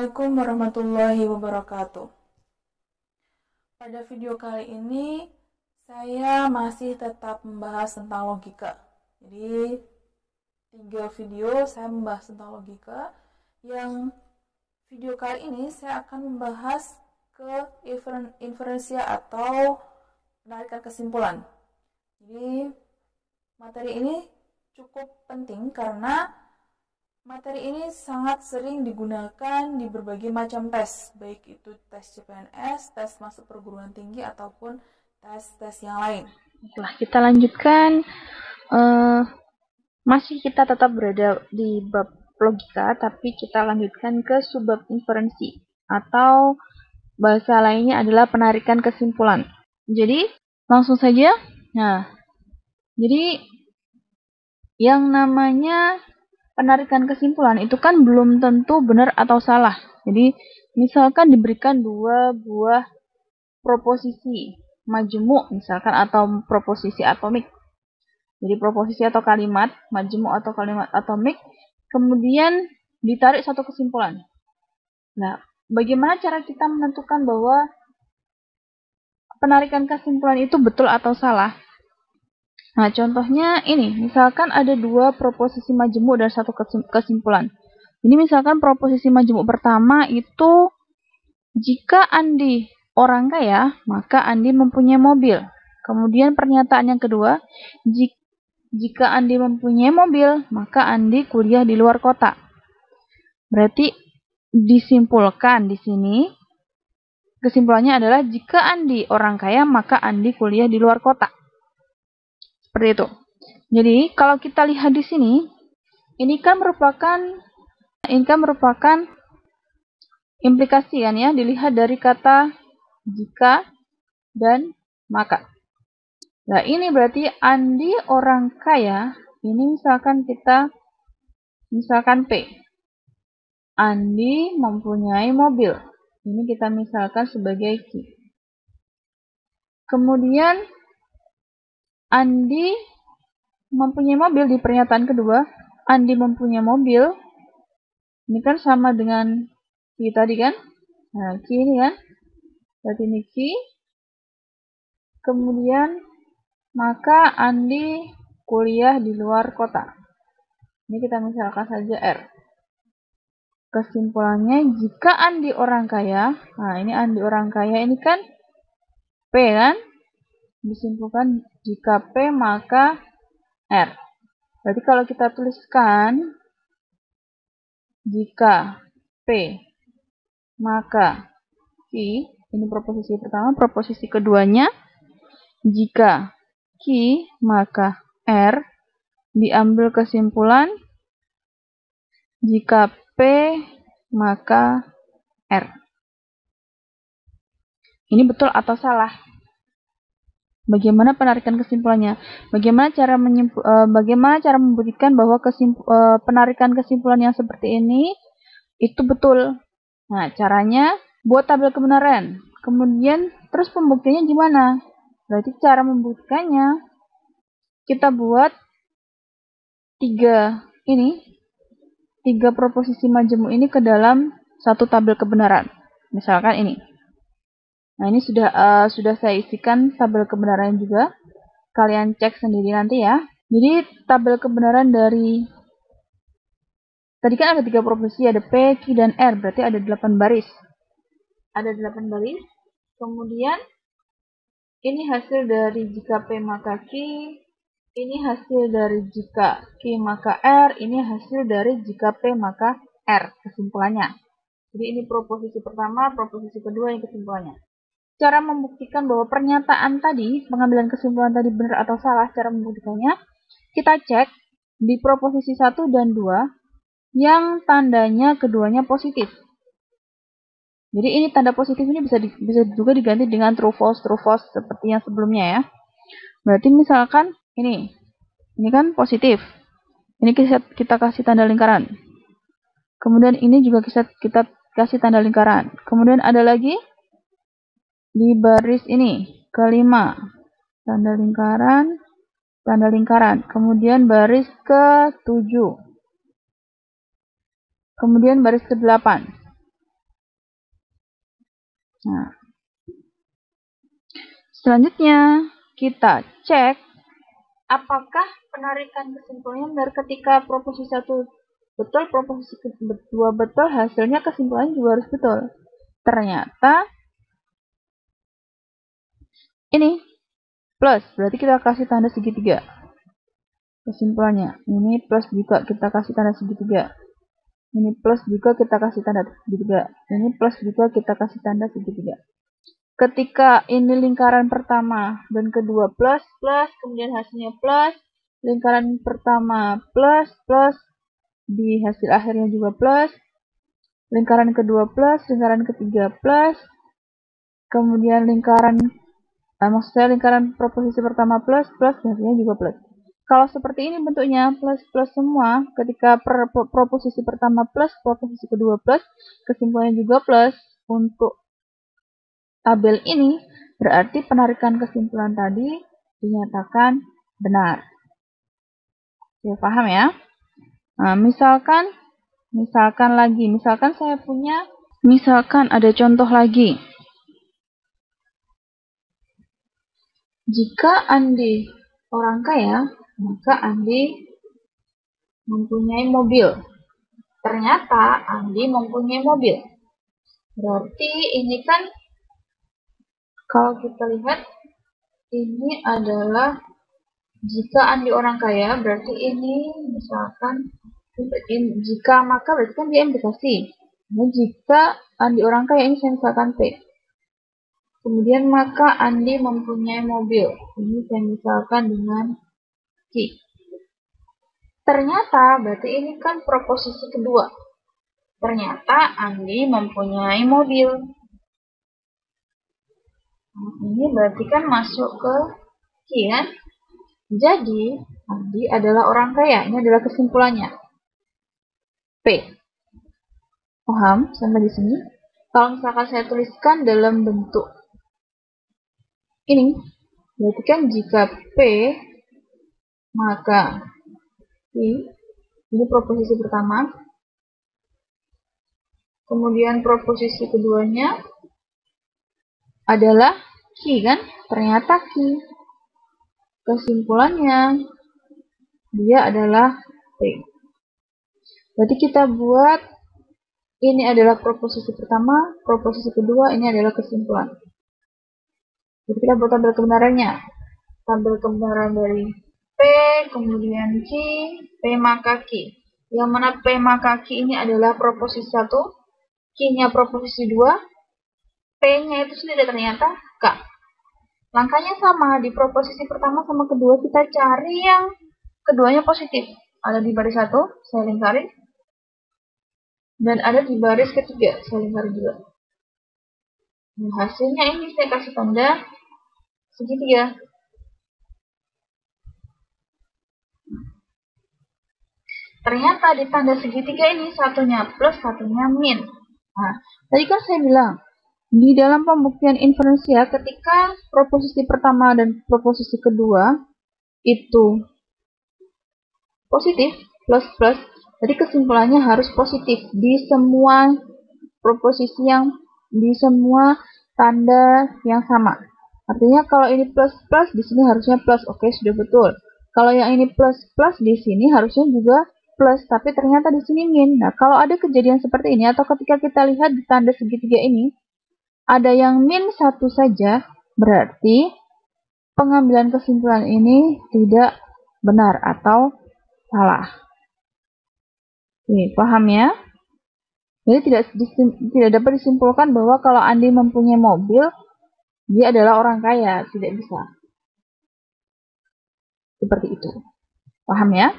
Assalamualaikum warahmatullahi wabarakatuh. Pada video kali ini, saya masih tetap membahas tentang logika. Jadi, 3 video saya membahas tentang logika. Yang video kali ini saya akan membahas ke inferensia atau penarikan kesimpulan. Jadi, materi ini cukup penting karena materi ini sangat sering digunakan di berbagai macam tes, baik itu tes CPNS, tes masuk perguruan tinggi, ataupun tes-tes yang lain. Setelah kita lanjutkan, masih kita tetap berada di bab logika, tapi kita lanjutkan ke subbab inferensi, atau bahasa lainnya adalah penarikan kesimpulan. Jadi, langsung saja. Nah, jadi yang namanya penarikan kesimpulan itu kan belum tentu benar atau salah. Jadi, misalkan diberikan 2 buah proposisi majemuk misalkan atau proposisi atomik. Jadi proposisi atau kalimat majemuk atau kalimat atomik, kemudian ditarik satu kesimpulan. Nah, bagaimana cara kita menentukan bahwa penarikan kesimpulan itu betul atau salah? Nah, contohnya ini, misalkan ada 2 proposisi majemuk dan 1 kesimpulan. Ini misalkan proposisi majemuk pertama itu, jika Andi orang kaya, maka Andi mempunyai mobil. Kemudian pernyataan yang kedua, jika Andi mempunyai mobil, maka Andi kuliah di luar kota. Berarti disimpulkan di sini, kesimpulannya adalah jika Andi orang kaya, maka Andi kuliah di luar kota. Seperti itu. Jadi, kalau kita lihat di sini, ini kan merupakan implikasi kan ya, dilihat dari kata jika dan maka. Nah, ini berarti Andi orang kaya, ini misalkan P. Andi mempunyai mobil. Ini kita misalkan sebagai Q. Kemudian Andi mempunyai mobil di pernyataan kedua. Andi mempunyai mobil. Ini kan sama dengan Q tadi kan? Nah, Q ini kan? Berarti ini Q. Kemudian, maka Andi kuliah di luar kota. Ini kita misalkan saja R. Kesimpulannya, jika Andi orang kaya, nah ini Andi orang kaya, ini kan P kan? Disimpulkan jika P maka R. Berarti kalau kita tuliskan jika P maka Q, ini proposisi pertama, proposisi keduanya, jika Q maka R, diambil kesimpulan jika P maka R. Ini betul atau salah? Bagaimana penarikan kesimpulannya? Bagaimana cara membuktikan bahwa penarikan kesimpulan yang seperti ini itu betul? Nah, caranya buat tabel kebenaran. Kemudian terus pembuktiannya gimana? Berarti cara membuktikannya kita buat 3 proposisi majemuk ini ke dalam satu tabel kebenaran. Misalkan ini. Nah, ini sudah saya isikan tabel kebenaran juga. Kalian cek sendiri nanti ya. Jadi, tabel kebenaran dari tadi kan ada 3 proposisi, ada P, Q, dan R. Berarti ada 8 baris. Ada 8 baris. Kemudian, ini hasil dari jika P maka Q. Ini hasil dari jika Q maka R. Ini hasil dari jika P maka R. Kesimpulannya. Jadi, ini proposisi pertama, proposisi kedua, yang kesimpulannya. Cara membuktikan bahwa pernyataan tadi, pengambilan kesimpulan tadi benar atau salah, cara membuktikannya, kita cek di proposisi 1 dan 2, yang tandanya keduanya positif. Jadi ini tanda positif ini bisa juga diganti dengan true false seperti yang sebelumnya ya. Berarti misalkan ini kan positif. Ini kita kasih tanda lingkaran. Kemudian ini juga kita kasih tanda lingkaran. Kemudian ada lagi di baris ini, kelima, tanda lingkaran. Kemudian baris ke-7. Kemudian baris ke-8. Nah, selanjutnya kita cek apakah penarikan kesimpulannya benar. Ketika proposisi 1 betul, proposisi 2 betul, hasilnya kesimpulannya juga harus betul. Ternyata ini plus, berarti kita kasih tanda segitiga. Kesimpulannya, ini plus juga kita kasih tanda segitiga. Ini plus juga kita kasih tanda segitiga. Ini plus juga kita kasih tanda segitiga. Ketika ini lingkaran pertama dan kedua plus, kemudian hasilnya plus, lingkaran pertama plus, di hasil akhirnya juga plus, lingkaran kedua plus, lingkaran ketiga plus, kemudian lingkaran proposisi pertama plus, hasilnya juga plus. Kalau seperti ini bentuknya plus semua, ketika proposisi pertama plus, proposisi kedua plus, kesimpulannya juga plus. Untuk tabel ini berarti penarikan kesimpulan tadi dinyatakan benar. Ya, paham ya? Nah, misalkan ada contoh lagi. Jika Andi orang kaya, maka Andi mempunyai mobil. Ternyata Andi mempunyai mobil. Berarti ini kan, kalau kita lihat, ini adalah jika Andi orang kaya, berarti ini misalkan jika maka berarti kan dia implikasi. Nah, jika Andi orang kaya, ini saya misalkan P. Kemudian maka Andi mempunyai mobil. Ini saya misalkan dengan Q. Ternyata berarti ini kan proposisi kedua. Ternyata Andi mempunyai mobil. Nah, ini berarti kan masuk ke Q kan? Jadi, Andi adalah orang kaya. Ini adalah kesimpulannya. P. Paham sampai di sini? Kalau misalkan saya tuliskan dalam bentuk ini, berarti kan jika P, maka Q. Ini proposisi pertama. Kemudian proposisi keduanya adalah Q kan? Ternyata Q. Kesimpulannya dia adalah P. Berarti kita buat ini adalah proposisi pertama, proposisi kedua, ini adalah kesimpulan. Jadi kita buat tabel kebenarannya. Tabel kebenaran dari P, kemudian Q, P maka Q. Yang mana P maka Q ini adalah proposisi 1, Q-nya proposisi 2, P-nya itu sendiri ternyata K. Langkahnya sama, di proposisi pertama sama kedua kita cari yang keduanya positif. Ada di baris 1, saya lingkarin. Dan ada di baris ketiga, saya lingkarin juga. Nah, hasilnya ini saya kasih tanda segitiga. Ternyata di tanda segitiga ini satunya plus, satunya min. Nah, tadi kan saya bilang, di dalam pembuktian inferensial ketika proposisi pertama dan proposisi kedua itu positif, plus, jadi kesimpulannya harus positif di semua proposisi di semua tanda yang sama. Artinya kalau ini plus, di sini harusnya plus. Oke, sudah betul. Kalau yang ini plus, di sini harusnya juga plus, tapi ternyata di sini min. Nah, kalau ada kejadian seperti ini atau ketika kita lihat di tanda segitiga ini ada yang min 1 saja, berarti pengambilan kesimpulan ini tidak benar atau salah. Oke, paham ya? Jadi tidak dapat disimpulkan bahwa kalau Andi mempunyai mobil, dia adalah orang kaya. Tidak bisa. Seperti itu. Paham ya?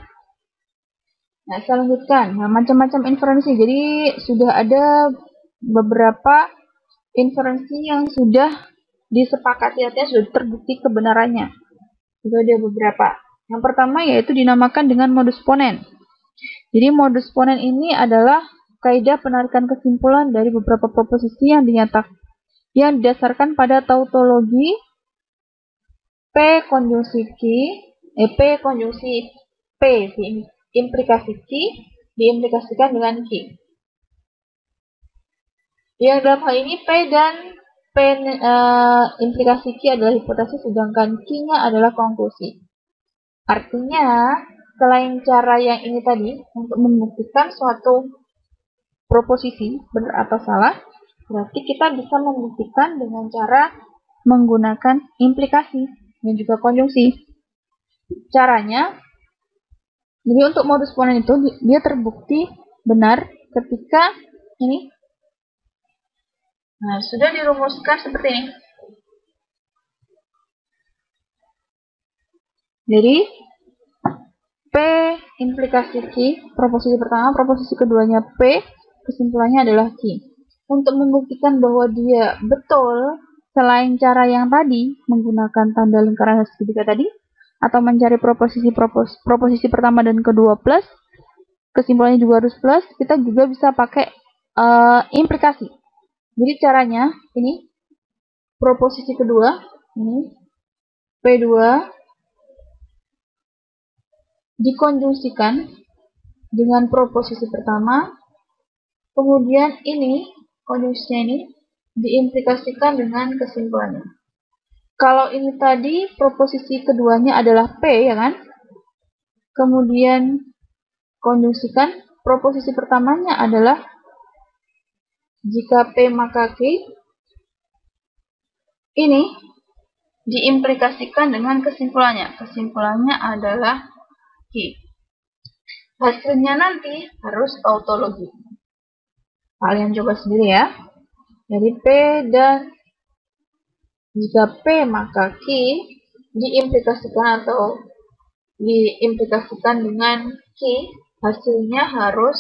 Nah, saya lanjutkan. Nah, macam-macam inferensi. Jadi sudah ada beberapa inferensi yang sudah disepakati, artinya sudah terbukti kebenarannya. Itu ada beberapa. Yang pertama yaitu dinamakan dengan modus ponen. Jadi modus ponen ini adalah kaidah penarikan kesimpulan dari beberapa proposisi yang didasarkan pada tautologi P konjungsi Q, P konjungsi P implikasi Q diimplikasikan dengan Q. Yang dalam hal ini P dan implikasi Q adalah hipotesis, sedangkan Q-nya adalah konklusi. Artinya, selain cara yang ini tadi, untuk membuktikan suatu proposisi, benar atau salah, berarti kita bisa membuktikan dengan cara menggunakan implikasi dan juga konjungsi. Caranya, jadi untuk modus ponens itu, dia terbukti benar ketika ini, nah, sudah dirumuskan seperti ini. Jadi, P implikasi Q, proposisi pertama, proposisi keduanya P, kesimpulannya adalah Q. Untuk membuktikan bahwa dia betul, selain cara yang tadi, menggunakan tanda lingkaran segitiga tadi, atau mencari proposisi pertama dan kedua plus, kesimpulannya juga harus plus, kita juga bisa pakai implikasi. Jadi caranya, ini, proposisi kedua, ini, P2, dikonjungsikan dengan proposisi pertama, kemudian ini, konjungsinya ini, diimplikasikan dengan kesimpulannya. Kalau ini tadi, proposisi keduanya adalah P, ya kan? Kemudian, konjungsikan, proposisi pertamanya adalah jika P maka Q, ini, diimplikasikan dengan kesimpulannya. Kesimpulannya adalah Q. Hasilnya nanti harus tautologi. Kalian coba sendiri ya. Jadi P dan jika P maka Q diimplikasikan dengan Q, hasilnya harus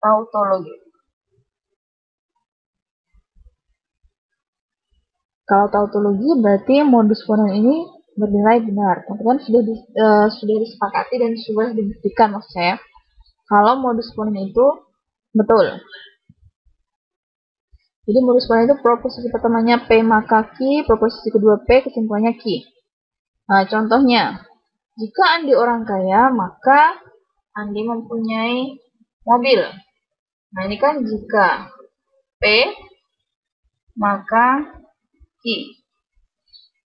tautologi. Kalau tautologi berarti modus ponens ini bernilai benar. Teman-teman sudah disepakati dan sudah dibuktikan, maksud saya, kalau modus ponens itu betul. Jadi modus ponens itu proposisi pertamanya P maka Q, proposisi kedua P, kesimpulannya Q. Nah, contohnya, jika Andi orang kaya, maka Andi mempunyai mobil. Nah, ini kan jika P maka Q.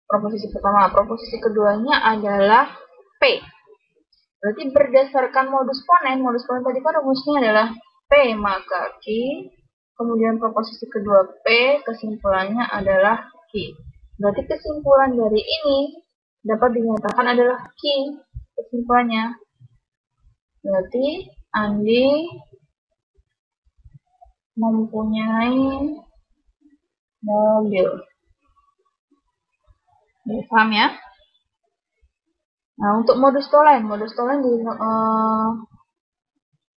Proposisi pertama, proposisi keduanya adalah P. Berarti berdasarkan modus ponens tadi kan rumusnya adalah P maka Q, kemudian proposisi kedua P, kesimpulannya adalah Q. Berarti kesimpulan dari ini dapat dinyatakan adalah Q, kesimpulannya. Berarti Andi mempunyai mobil. Ya, paham ya? Nah, untuk modus tolen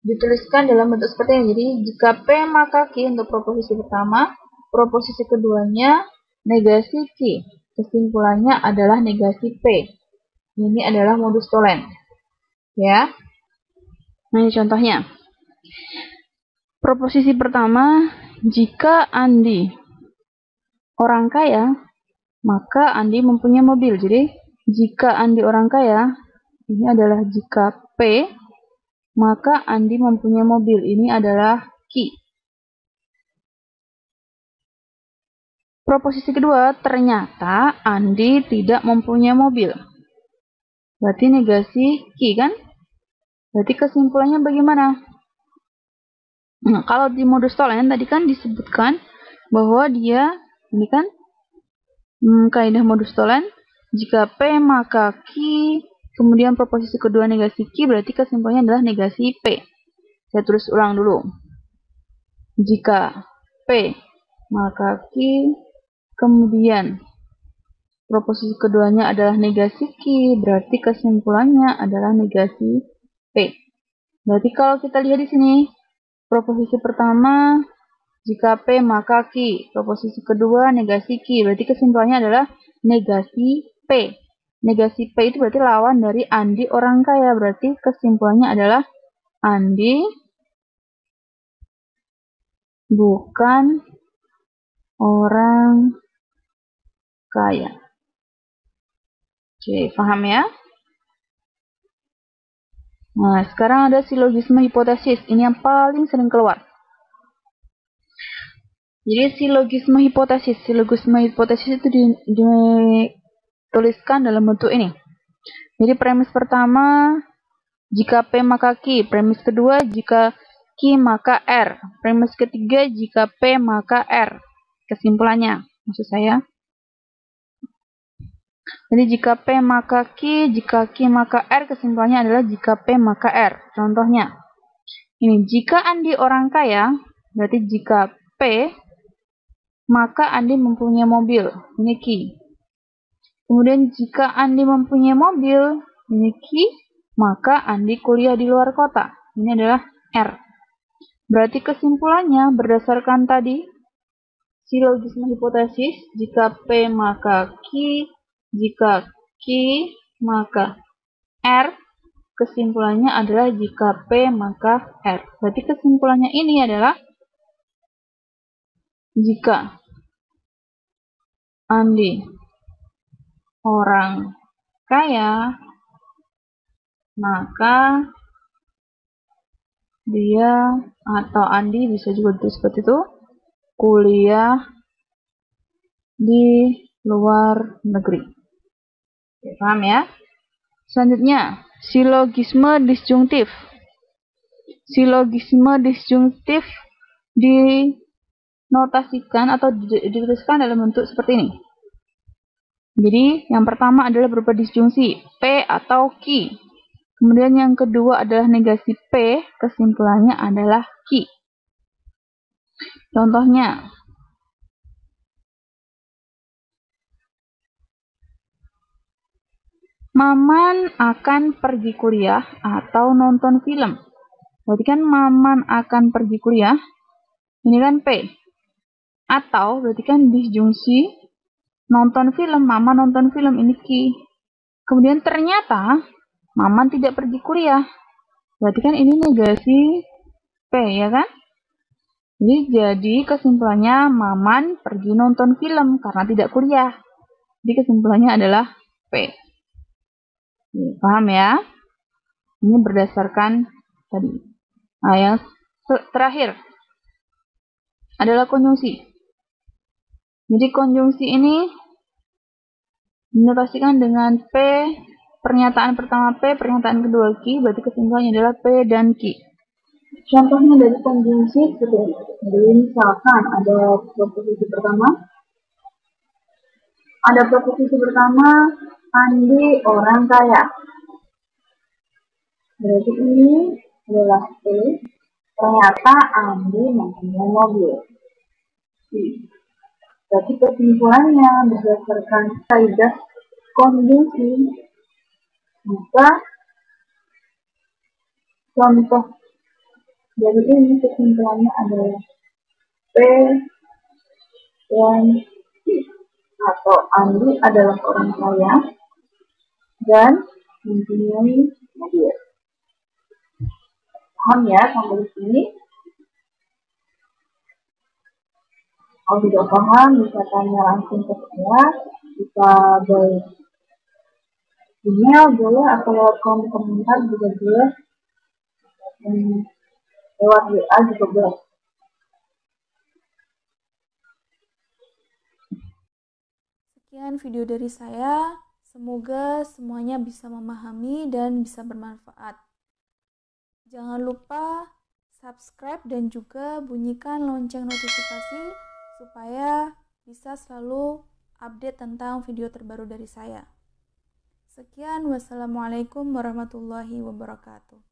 dituliskan dalam bentuk seperti ini. Jadi, jika P maka Q untuk proposisi pertama, proposisi keduanya negasi Q. Kesimpulannya adalah negasi P. Ini adalah modus tolen. Ya. Nah, ini contohnya. Proposisi pertama, jika Andi orang kaya, maka Andi mempunyai mobil. Jadi, jika Andi orang kaya, ini adalah jika P, maka Andi mempunyai mobil. Ini adalah Q. Proposisi kedua, ternyata Andi tidak mempunyai mobil. Berarti negasi Q, kan? Berarti kesimpulannya bagaimana? Nah, kalau di modus tolen, tadi kan disebutkan bahwa dia, ini kan, kaidah modus tolen, jika P maka Q, kemudian proposisi kedua negasi Q, berarti kesimpulannya adalah negasi P. Saya tulis ulang dulu. Jika P maka Q, kemudian proposisi keduanya adalah negasi Q, berarti kesimpulannya adalah negasi P. Berarti kalau kita lihat di sini, proposisi pertama, jika P maka Q, proposisi kedua negasi Q, berarti kesimpulannya adalah negasi P. Negasi P itu berarti lawan dari Andi orang kaya, berarti kesimpulannya adalah Andi bukan orang kaya. Oke, paham ya? Nah, sekarang ada silogisme hipotesis. Ini yang paling sering keluar. Jadi silogisme hipotesis. Silogisme hipotesis itu dituliskan dalam bentuk ini. Jadi premis pertama, jika P maka Q. Premis kedua, jika Q maka R. Premis ketiga, jika P maka R. Kesimpulannya, maksud saya. Jadi jika P maka Q, jika Q maka R, kesimpulannya adalah jika P maka R. Contohnya, ini jika Andi orang kaya, berarti jika P, maka Andi mempunyai mobil, ini Q. Kemudian jika Andi mempunyai mobil, ini Q, maka Andi kuliah di luar kota, ini adalah R. Berarti kesimpulannya berdasarkan tadi, silogisme hipotesis, jika P maka Q, jika Q maka R, kesimpulannya adalah jika P maka R. Berarti kesimpulannya ini adalah jika Andi orang kaya, maka dia atau Andi bisa juga ditulis seperti itu, kuliah di luar negeri. Paham ya? Selanjutnya, silogisme disjungtif. Silogisme disjungtif dinotasikan atau dituliskan dalam bentuk seperti ini. Jadi, yang pertama adalah berupa disjungsi, P atau Q. Kemudian yang kedua adalah negasi P, kesimpulannya adalah Q. Contohnya, Maman akan pergi kuliah atau nonton film. Berarti kan Maman akan pergi kuliah, ini kan P. Atau berarti kan disjungsi nonton film, Maman nonton film, ini Q. Kemudian ternyata Maman tidak pergi kuliah. Berarti kan ini negasi P, ya kan? Jadi kesimpulannya Maman pergi nonton film karena tidak kuliah. Jadi kesimpulannya adalah P. Paham ya? Ini berdasarkan tadi. Nah, yang terakhir adalah konjungsi. Jadi konjungsi ini dinotasikan dengan P, pernyataan pertama P, pernyataan kedua Q, berarti kesimpulannya adalah P dan Q. Contohnya dari konjungsi seperti ini. Jadi misalkan ada proposisi pertama, Andi orang kaya. Berarti ini adalah P, ternyata Andi mempunyai mobil. Berarti kesimpulannya berdasarkan kaidah konjungsi, maka contoh dari ini kesimpulannya adalah P dan Q, atau Andi adalah orang kaya dan mempunyai mobil. Paham ya sampai di sini? Kalau tidak paham bisa tanya langsung ke saya, bisa by email boleh atau lewat kolom komentar juga boleh, lewat WA juga boleh. Sekian video dari saya, semoga semuanya bisa memahami dan bisa bermanfaat. Jangan lupa subscribe dan juga bunyikan lonceng notifikasi supaya bisa selalu update tentang video terbaru dari saya. Sekian, wassalamualaikum warahmatullahi wabarakatuh.